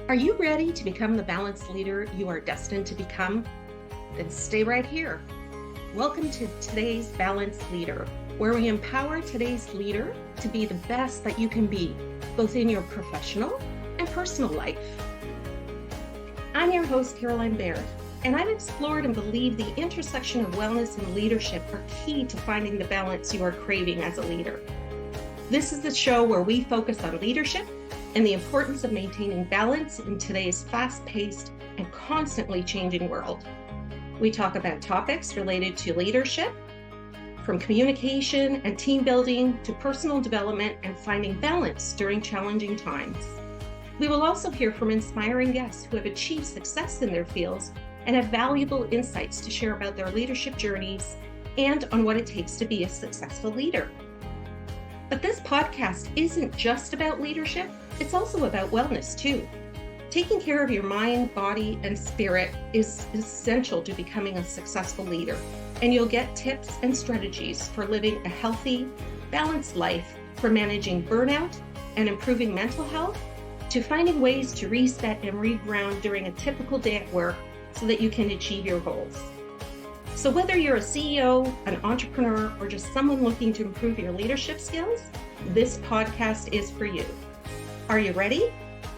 Are you ready to become the balanced leader you are destined to become? Then stay right here. Welcome to today's Balanced Leader, where we empower today's leader to be the best that you can be, both in your professional and personal life. I'm your host, Caroline Baird, and I've explored and believe the intersection of wellness and leadership are key to finding the balance you are craving as a leader. This is the show where we focus on leadership and the importance of maintaining balance in today's fast-paced and constantly changing world. We talk about topics related to leadership, from communication and team building to personal development and finding balance during challenging times. We will also hear from inspiring guests who have achieved success in their fields and have valuable insights to share about their leadership journeys and on what it takes to be a successful leader. But this podcast isn't just about leadership, it's also about wellness too. Taking care of your mind, body, and spirit is essential to becoming a successful leader, and you'll get tips and strategies for living a healthy, balanced life, from managing burnout and improving mental health, to finding ways to reset and reground during a typical day at work so that you can achieve your goals. So whether you're a CEO, an entrepreneur, or just someone looking to improve your leadership skills, this podcast is for you. Are you ready?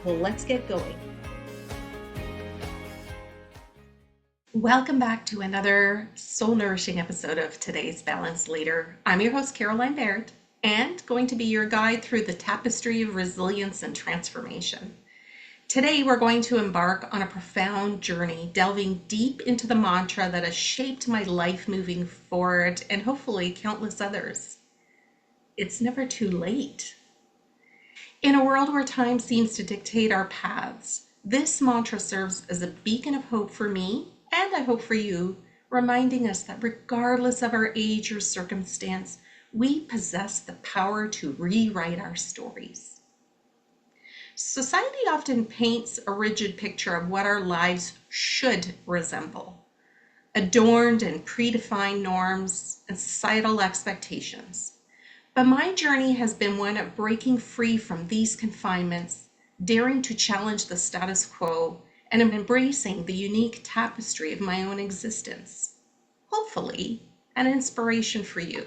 Well, let's get going. Welcome back to another soul-nourishing episode of today's Balanced Leader. I'm your host, Caroline Baird, and going to be your guide through the tapestry of resilience and transformation. Today, we're going to embark on a profound journey, delving deep into the mantra that has shaped my life moving forward and hopefully countless others. It's never too late. In a world where time seems to dictate our paths, this mantra serves as a beacon of hope for me, and I hope for you, reminding us that regardless of our age or circumstance, we possess the power to rewrite our stories. Society often paints a rigid picture of what our lives should resemble, adorned in predefined norms and societal expectations. But my journey has been one of breaking free from these confinements, daring to challenge the status quo, and embracing the unique tapestry of my own existence. Hopefully, an inspiration for you.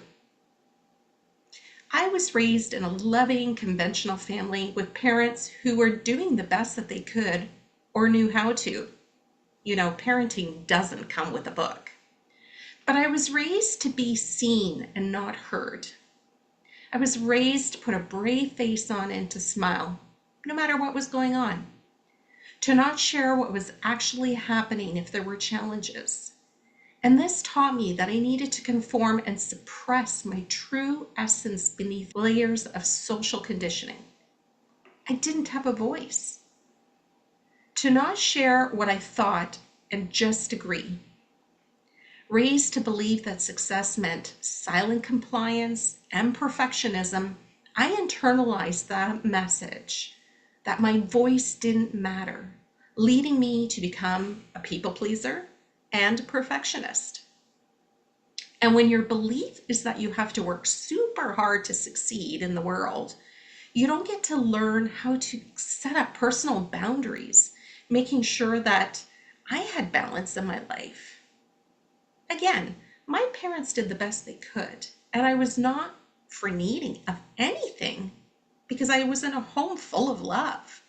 I was raised in a loving, conventional family with parents who were doing the best that they could or knew how to. You know, parenting doesn't come with a book. But I was raised to be seen and not heard. I was raised to put a brave face on and to smile, no matter what was going on. To not share what was actually happening if there were challenges. And this taught me that I needed to conform and suppress my true essence beneath layers of social conditioning. I didn't have a voice. To not share what I thought and just agree. Raised to believe that success meant silent compliance and perfectionism, I internalized that message that my voice didn't matter, leading me to become a people pleaser and a perfectionist. And when your belief is that you have to work super hard to succeed in the world, you don't get to learn how to set up personal boundaries, making sure that I had balance in my life. Again, my parents did the best they could, and I was not for needing of anything because I was in a home full of love.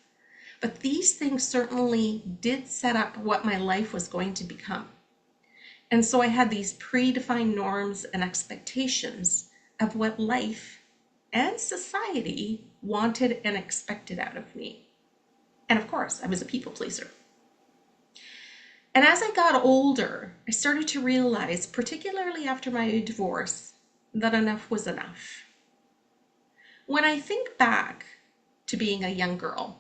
But these things certainly did set up what my life was going to become. And so I had these predefined norms and expectations of what life and society wanted and expected out of me. And of course, I was a people pleaser. And as I got older, I started to realize, particularly after my divorce, that enough was enough. When I think back to being a young girl,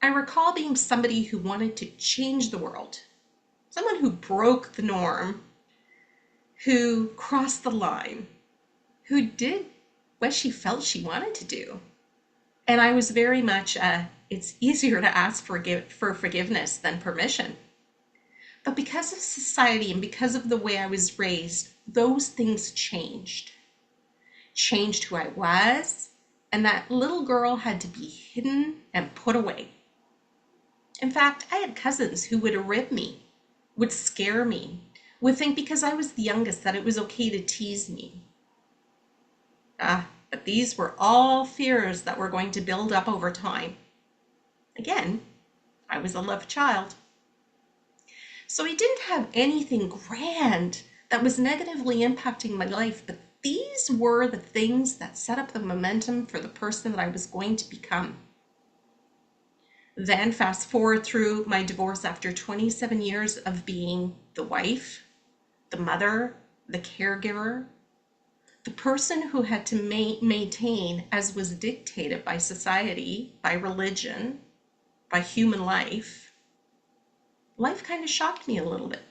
I recall being somebody who wanted to change the world, someone who broke the norm, who crossed the line, who did what she felt she wanted to do. And I was very much it's easier to ask for forgiveness than permission. But because of society and because of the way I was raised, those things changed who I was, and that little girl had to be hidden and put away. In fact, I had cousins who would rib me, would scare me, would think because I was the youngest that it was okay to tease me. But these were all fears that were going to build up over time. Again, I was a loved child. So I didn't have anything grand that was negatively impacting my life, but these were the things that set up the momentum for the person that I was going to become. Then fast forward through my divorce after 27 years of being the wife, the mother, the caregiver, the person who had to maintain, as was dictated by society, by religion, by human life. Life kind of shocked me a little bit.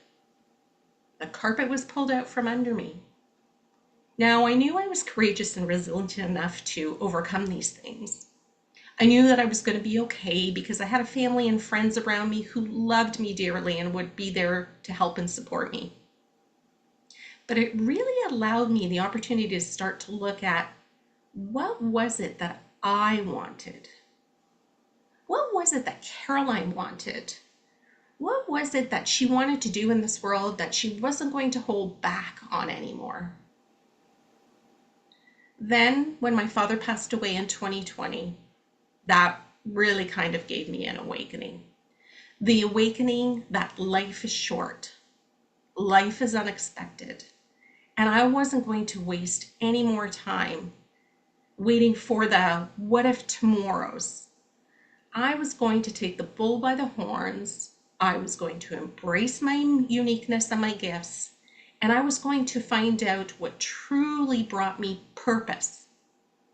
The carpet was pulled out from under me. Now, I knew I was courageous and resilient enough to overcome these things. I knew that I was going to be okay because I had a family and friends around me who loved me dearly and would be there to help and support me. But it really allowed me the opportunity to start to look at what was it that I wanted? What was it that Caroline wanted? What was it that she wanted to do in this world that she wasn't going to hold back on anymore? Then, when my father passed away in 2020, that really kind of gave me an awakening. The awakening that life is short, life is unexpected, and I wasn't going to waste any more time waiting for the what if tomorrows. I was going to take the bull by the horns. I was going to embrace my uniqueness and my gifts, and I was going to find out what truly brought me purpose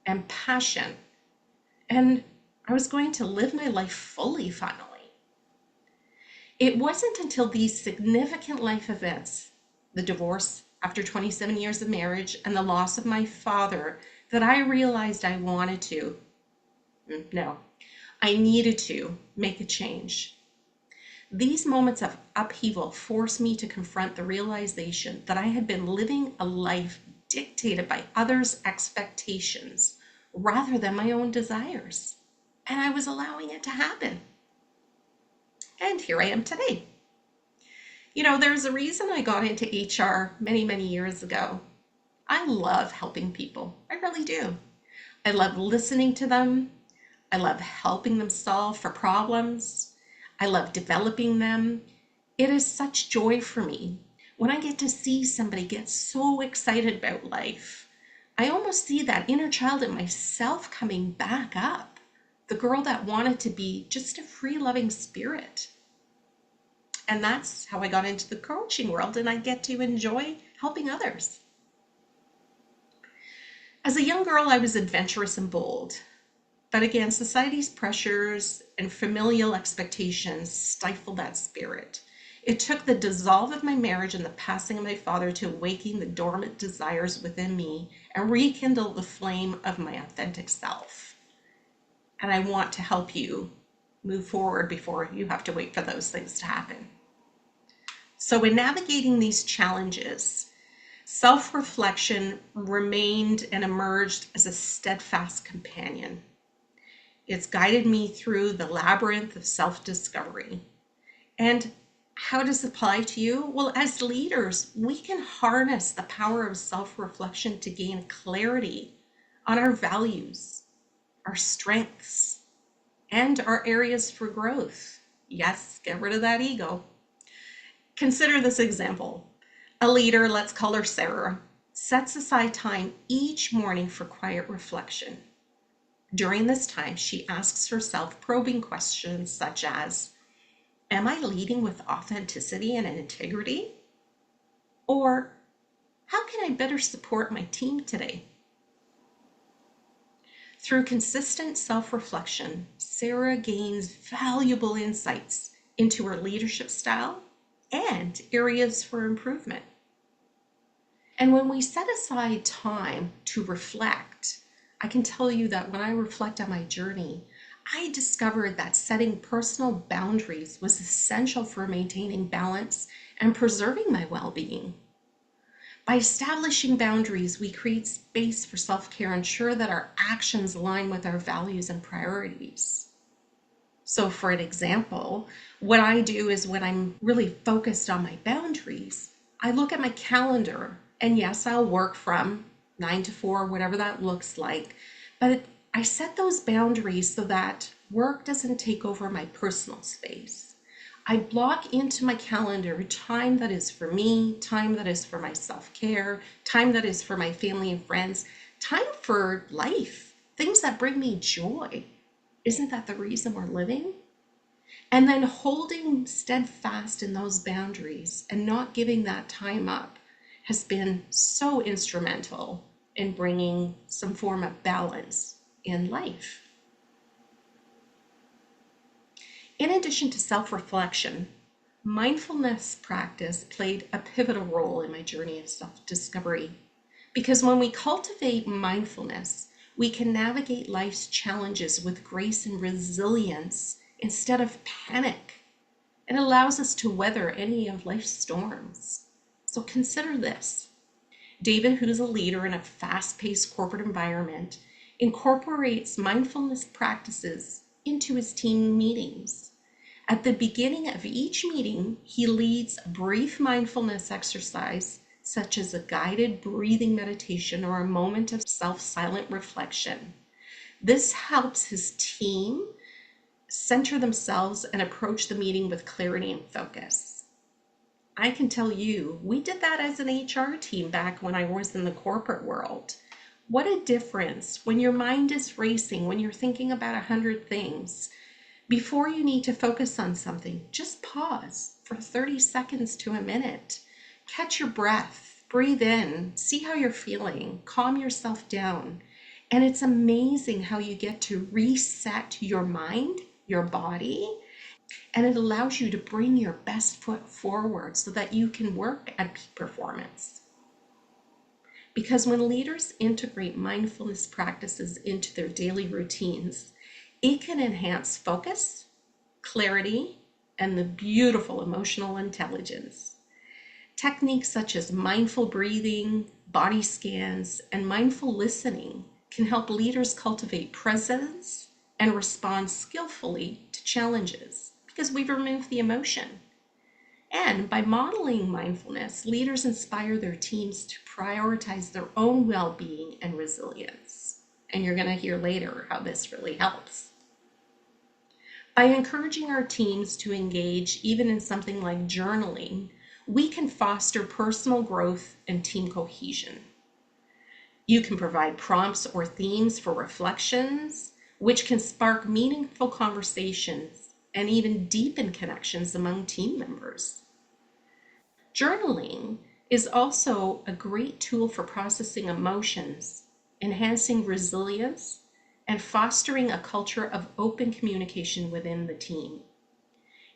and passion, and I was going to live my life fully finally. It wasn't until these significant life events, the divorce after 27 years of marriage and the loss of my father, that I realized I wanted to, no, I needed to make a change. These moments of upheaval forced me to confront the realization that I had been living a life dictated by others' expectations rather than my own desires. And I was allowing it to happen. And here I am today. You know, there's a reason I got into HR many, many years ago. I love helping people. I really do. I love listening to them. I love helping them solve for problems. I love developing them. It is such joy for me when I get to see somebody get so excited about life. I almost see that inner child in myself coming back up, the girl that wanted to be just a free loving spirit. And that's how I got into the coaching world, and I get to enjoy helping others. As a young girl, I was adventurous and bold. But again, society's pressures and familial expectations stifled that spirit. It took the dissolve of my marriage and the passing of my father to awaken the dormant desires within me and rekindle the flame of my authentic self. And I want to help you move forward before you have to wait for those things to happen. So in navigating these challenges, self-reflection remained and emerged as a steadfast companion. It's guided me through the labyrinth of self-discovery. And how does it apply to you? Well, as leaders, we can harness the power of self-reflection to gain clarity on our values, our strengths, and our areas for growth. Yes, get rid of that ego. Consider this example. A leader, let's call her Sarah, sets aside time each morning for quiet reflection. During this time, she asks herself probing questions such as, am I leading with authenticity and integrity? Or, how can I better support my team today? Through consistent self-reflection, Sarah gains valuable insights into her leadership style and areas for improvement. And when we set aside time to reflect, I can tell you that when I reflect on my journey, I discovered that setting personal boundaries was essential for maintaining balance and preserving my well-being. By establishing boundaries, we create space for self-care and ensure that our actions align with our values and priorities. So, for an example, what I do is when I'm really focused on my boundaries, I look at my calendar, and yes, I'll work from 9 to 4, whatever that looks like, but I set those boundaries so that work doesn't take over my personal space. I block into my calendar time that is for me, time that is for my self care, time that is for my family and friends, time for life, things that bring me joy. Isn't that the reason we're living? And then holding steadfast in those boundaries and not giving that time up has been so instrumental in bringing some form of balance in life. In addition to self-reflection, mindfulness practice played a pivotal role in my journey of self-discovery. Because when we cultivate mindfulness, we can navigate life's challenges with grace and resilience instead of panic. It allows us to weather any of life's storms. So consider this. David, who's a leader in a fast-paced corporate environment, incorporates mindfulness practices into his team meetings. At the beginning of each meeting, he leads a brief mindfulness exercise, such as a guided breathing meditation or a moment of self-silent reflection. This helps his team center themselves and approach the meeting with clarity and focus. I can tell you, we did that as an HR team back when I was in the corporate world. What a difference when your mind is racing, when you're thinking about 100 things. Before you need to focus on something, just pause for 30 seconds to a minute. Catch your breath, breathe in, see how you're feeling, calm yourself down. And it's amazing how you get to reset your mind, your body, and it allows you to bring your best foot forward so that you can work at peak performance. Because when leaders integrate mindfulness practices into their daily routines, it can enhance focus, clarity, and the beautiful emotional intelligence. Techniques such as mindful breathing, body scans, and mindful listening can help leaders cultivate presence and respond skillfully to challenges because we've removed the emotion. And by modeling mindfulness, leaders inspire their teams to prioritize their own well-being and resilience. And you're going to hear later how this really helps. By encouraging our teams to engage even in something like journaling, we can foster personal growth and team cohesion. You can provide prompts or themes for reflections, which can spark meaningful conversations and even deepen connections among team members. Journaling is also a great tool for processing emotions, enhancing resilience, and fostering a culture of open communication within the team.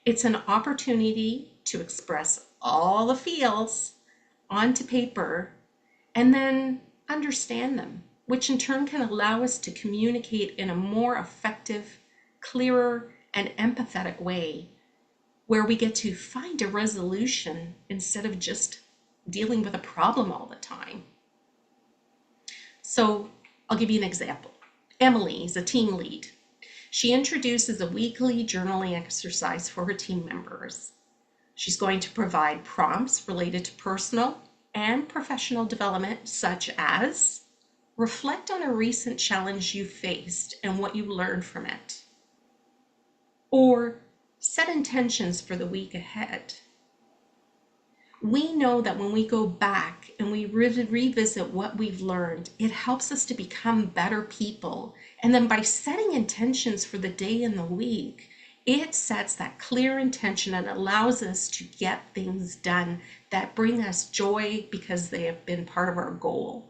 It's an opportunity to express all the feels onto paper and then understand them, which in turn can allow us to communicate in a more effective, clearer, and empathetic way, where we get to find a resolution instead of just dealing with a problem all the time. So I'll give you an example. Emily is a team lead. She introduces a weekly journaling exercise for her team members. She's going to provide prompts related to personal and professional development, such as reflect on a recent challenge you faced and what you learned from it, or set intentions for the week ahead. We know that when we go back and we revisit what we've learned, it helps us to become better people. And then by setting intentions for the day and the week, it sets that clear intention and allows us to get things done that bring us joy because they have been part of our goal.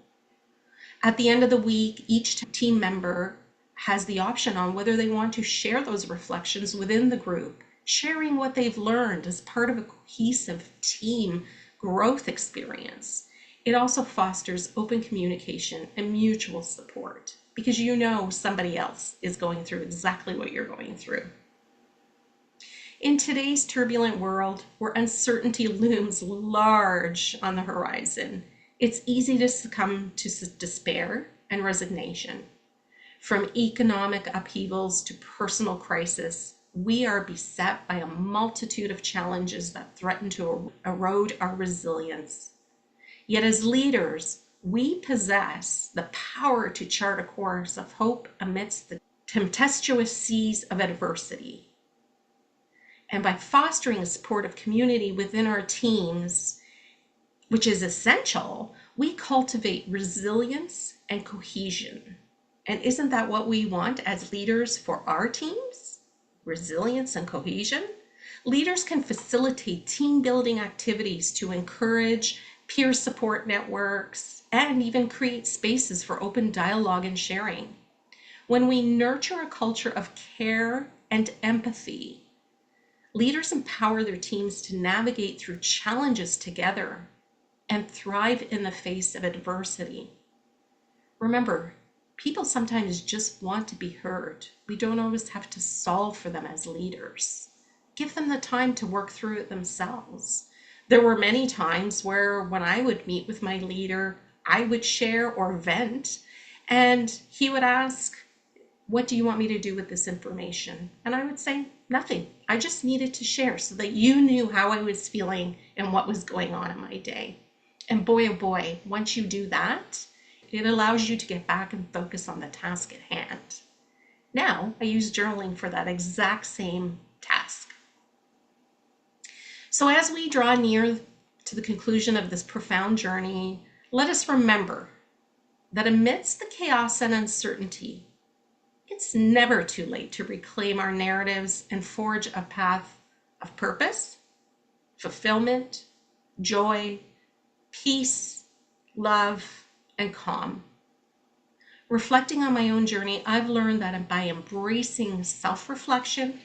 At the end of the week, each team member has the option on whether they want to share those reflections within the group, sharing what they've learned as part of a cohesive team growth experience. It also fosters open communication and mutual support because you know somebody else is going through exactly what you're going through. In today's turbulent world, where uncertainty looms large on the horizon, it's easy to succumb to despair and resignation. From economic upheavals to personal crisis, we are beset by a multitude of challenges that threaten to erode our resilience. Yet as leaders, we possess the power to chart a course of hope amidst the tempestuous seas of adversity. And by fostering a supportive community within our teams, which is essential, we cultivate resilience and cohesion. And isn't that what we want as leaders for our teams? Resilience and cohesion? Leaders can facilitate team building activities to encourage peer support networks and even create spaces for open dialogue and sharing. When we nurture a culture of care and empathy, leaders empower their teams to navigate through challenges together and thrive in the face of adversity. Remember, people sometimes just want to be heard. We don't always have to solve for them as leaders. Give them the time to work through it themselves. There were many times where when I would meet with my leader, I would share or vent, and he would ask, "What do you want me to do with this information?" And I would say, "Nothing. I just needed to share so that you knew how I was feeling and what was going on in my day." And boy, oh boy, once you do that, it allows you to get back and focus on the task at hand. Now, I use journaling for that exact same task. So as we draw near to the conclusion of this profound journey, let us remember that amidst the chaos and uncertainty, it's never too late to reclaim our narratives and forge a path of purpose, fulfillment, joy, peace, love, and calm. Reflecting on my own journey, I've learned that by embracing self-reflection,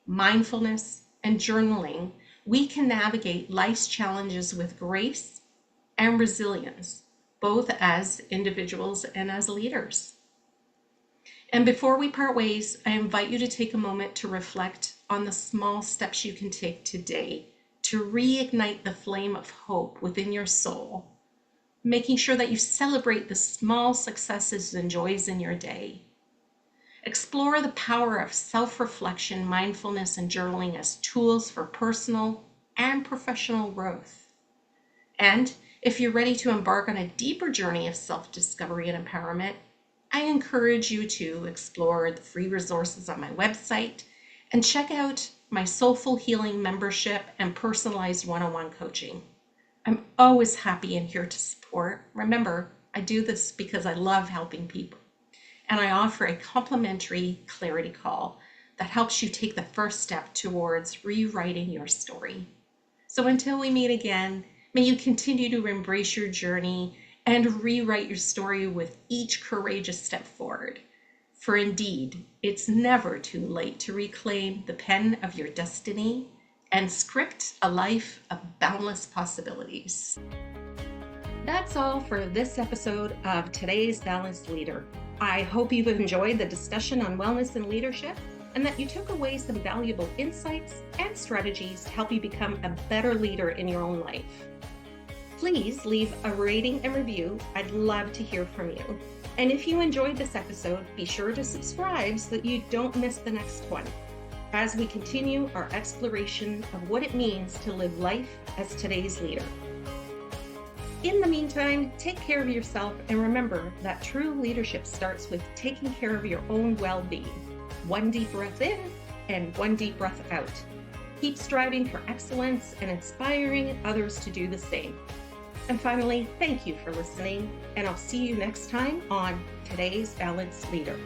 mindfulness, and journaling, we can navigate life's challenges with grace and resilience, both as individuals and as leaders. And before we part ways, I invite you to take a moment to reflect on the small steps you can take today to reignite the flame of hope within your soul, making sure that you celebrate the small successes and joys in your day. Explore the power of self-reflection, mindfulness, and journaling as tools for personal and professional growth. And if you're ready to embark on a deeper journey of self-discovery and empowerment, I encourage you to explore the free resources on my website and check out my Soulful Healing membership and personalized one-on-one coaching. I'm always happy and here to support. Remember, I do this because I love helping people. And I offer a complimentary clarity call that helps you take the first step towards rewriting your story. So until we meet again, may you continue to embrace your journey and rewrite your story with each courageous step forward. For indeed, it's never too late to reclaim the pen of your destiny and script a life of boundless possibilities. That's all for this episode of Today's Balanced Leader. I hope you've enjoyed the discussion on wellness and leadership, and that you took away some valuable insights and strategies to help you become a better leader in your own life. Please leave a rating and review. I'd love to hear from you. And if you enjoyed this episode, be sure to subscribe so that you don't miss the next one, as we continue our exploration of what it means to live life as today's leader. In the meantime, take care of yourself and remember that true leadership starts with taking care of your own well-being. One deep breath in and one deep breath out. Keep striving for excellence and inspiring others to do the same. And finally, thank you for listening, and I'll see you next time on Today's Balanced Leader.